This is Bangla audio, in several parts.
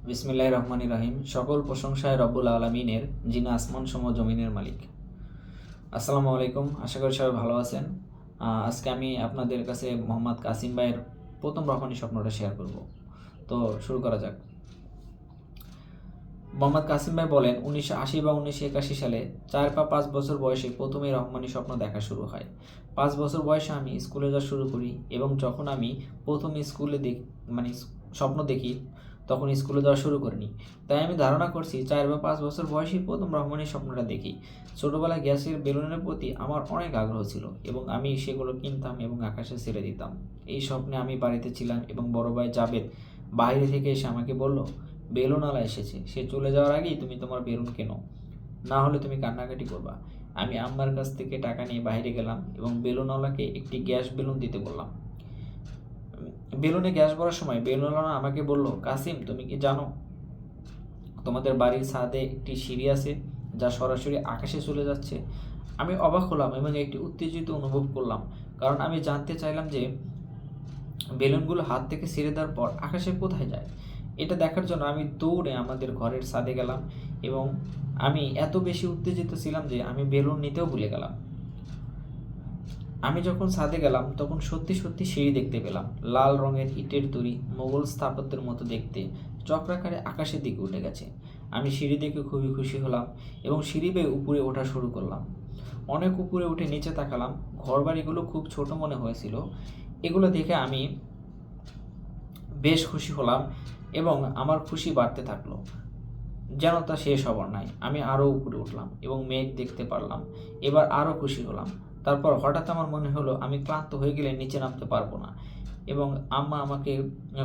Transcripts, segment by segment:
বিসমিল্লাহির রহমানির রহিম। সকল প্রশংসায় রব্বুল আলমিনের, যিনি আসমান সম জমিনের মালিক। আসসালামু আলাইকুম, আশা করি সবাই ভালো আছেন। আজকে আমি আপনাদের কাছে মোহাম্মদ কাসিম ভাইয়ের প্রথম রহমানি স্বপ্নটা শেয়ার করব। তো শুরু করা যাক। মোহাম্মদ কাসিম ভাই বলেন, 1980 বা 1981 সালে 4 বা 5 বছর বয়সে প্রথমে রহমানি স্বপ্ন দেখা শুরু হয়। 5 বছর বয়সে আমি স্কুলে যাওয়া শুরু করি এবং যখন আমি প্রথম স্কুলে স্বপ্ন দেখি তখন স্কুলে যাওয়া শুরু করিনি। তাই আমি ধারণা করছি 4 বা 5 বছর বয়সেই প্রথম রহমানি স্বপ্নটা দেখি। ছোটোবেলায় গ্যাসের বেলুনের প্রতি আমার অনেক আগ্রহ ছিল এবং আমি সেগুলো কিনতাম এবং আকাশে ছেড়ে দিতাম। এই স্বপ্নে আমি বাড়িতে ছিলাম এবং বড় ভাই জাবেদ বাইরে থেকে এসে আমাকে বলল, বেলুনওয়ালা এসেছে, সে চলে যাওয়ার আগেই তুমি তোমার বেলুন কেনো, না হলে তুমি কান্নাকাটি করবা। আমি আম্মার কাছ থেকে টাকা নিয়ে বাইরে গেলাম এবং বেলুনওয়ালাকে একটি গ্যাস বেলুন দিতে বললাম। বেলুনে গ্যাস ভরার সময় বেলুনওয়ালা আমাকে বলল, কাসিম, তুমি কি জানো তোমাদের বাড়ির ছাদে একটি সিঁড়ি আছে যা সরাসরি আকাশে চলে যাচ্ছে? আমি অবাক হলাম এবং একটি উত্তেজিত অনুভব করলাম, কারণ আমি জানতে চাইলাম যে বেলুনগুলো হাত থেকে ছেড়ে দেওয়ার পর আকাশে কোথায় যায়। এটা দেখার জন্য আমি দৌড়ে আমাদের ঘরের ছাদে গেলাম এবং আমি এত বেশি উত্তেজিত ছিলাম যে আমি বেলুন নিতেও ভুলে গেলাম। আমি যখন ছাদে গেলাম তখন সত্যি সত্যি সিঁড়ি দেখতে পেলাম, লাল রঙের ইটের তৈরি, মোগল স্থাপত্যের মতো দেখতে, চক্রাকারে আকাশের দিকে উঠে গেছে। আমি সিঁড়ি দেখে খুবই খুশি হলাম এবং সিঁড়ি বেয়ে উপরে ওঠা শুরু করলাম। অনেক উপরে উঠে নিচে তাকালাম। ঘরবাড়িগুলো খুব ছোট মনে হয়েছিল। এগুলো দেখে আমি বেশ খুশি হলাম এবং আমার খুশি বাড়তে থাকলো, যেন তা শেষ হবার নাই। আমি আরও উপরে উঠলাম এবং মেঘ দেখতে পারলাম। এবার আরও খুশি হলাম। তারপর হঠাৎ আমার মনে হলো আমি ক্লান্ত হয়ে গেলে নিচে নামতে পারবো না এবং আম্মা আমাকে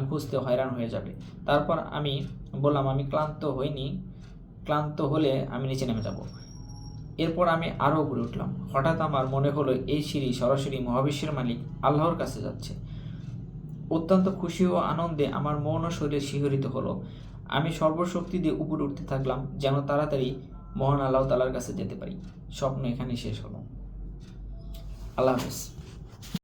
খুঁজতে হয়রান হয়ে যাবে। তারপর আমি বললাম, আমি ক্লান্ত হইনি, ক্লান্ত হলে আমি নিচে নেমে যাব। এরপর আমি আরও উপরে উঠলাম। হঠাৎ আমার মনে হলো এই সিঁড়ি সরাসরি মহাবিশ্বের মালিক আল্লাহর কাছে যাচ্ছে। অত্যন্ত খুশি ও আনন্দে আমার মন ও শরীর শিহরিত হলো। আমি সর্বশক্তি দিয়ে উপরে উঠতে থাকলাম, যেন তাড়াতাড়ি মহান আল্লাহ তাআলার কাছে যেতে পারি। স্বপ্ন এখানে শেষ হলো। আল্লাহ হাফেজ।